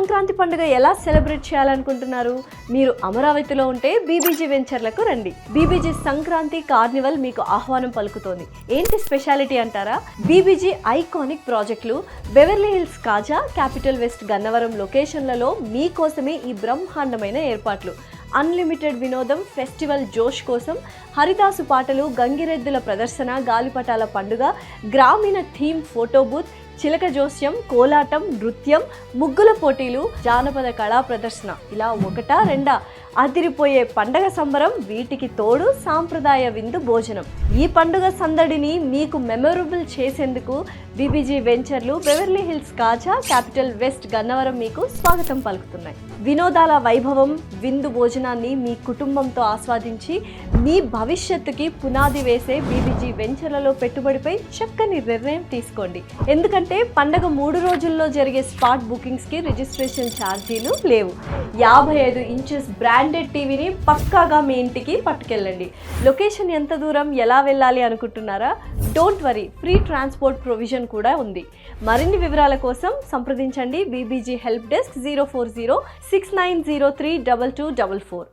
సంక్రాంతి పండుగ ఎలా సెలబ్రేట్ చేయాలనుకుంటున్నారు? మీరు అమరావతిలో ఉంటే బీబీజీ వెంచర్లకు రండి. బీబీజీ సంక్రాంతి కార్నివల్ మీకు ఆహ్వానం పలుకుతోంది. ఏంటి స్పెషాలిటీ అంటారా? బీబీజీ ఐకానిక్ ప్రాజెక్టులు బెవర్లీ హిల్స్ కాజా, క్యాపిటల్ వెస్ట్ గన్నవరం లొకేషన్లలో మీకోసమే ఈ బ్రహ్మాండమైన ఏర్పాట్లు. అన్లిమిటెడ్ వినోదం, ఫెస్టివల్ జోష్ కోసం హరిదాసు పాటలు, గంగిరెద్దుల ప్రదర్శన, గాలిపటాల పండుగ, గ్రామీణ థీమ్ ఫోటో బూత్, చిలక జోస్యం, కోలాటం, నృత్యం, ముగ్గుల పోటీలు, జానపద కళా ప్రదర్శన, ఇలా ఒకటా రెండా అదిరిపోయే పండగ సంబరం. వీటికి తోడు సాంప్రదాయ విందు భోజనం. ఈ పండుగ సందడిని మీకు మెమొరబుల్ చేసేందుకు బీబీజీ వెంచర్లు బెవర్లీ హిల్స్ కాజా, క్యాపిటల్ వెస్ట్ గన్నవరం మీకు స్వాగతం పలుకుతున్నాయి. వినోదాల వైభవం, విందు భోజనాన్ని మీ కుటుంబంతో ఆస్వాదించి మీ భవిష్యత్తుకి పునాది వేసే బీబీజీ వెంచర్లలో పెట్టుబడిపై చక్కని నిర్ణయం తీసుకోండి. ఎందుకంటే పండగ 3 రోజుల్లో జరిగే స్పాట్ బుకింగ్స్కి రిజిస్ట్రేషన్ ఛార్జీలు లేవు. 55 ఇంచెస్ బ్రాండెడ్ టీవీని పక్కాగా మీ ఇంటికి పట్టుకెళ్ళండి. లొకేషన్ ఎంత దూరం, ఎలా వెళ్ళాలి అనుకుంటున్నారా? Don't worry, free transport provision కూడా ఉంది. మరిన్ని వివరాల కోసం సంప్రదించండి బీబీజీ హెల్ప్ డెస్క్ 04069032244.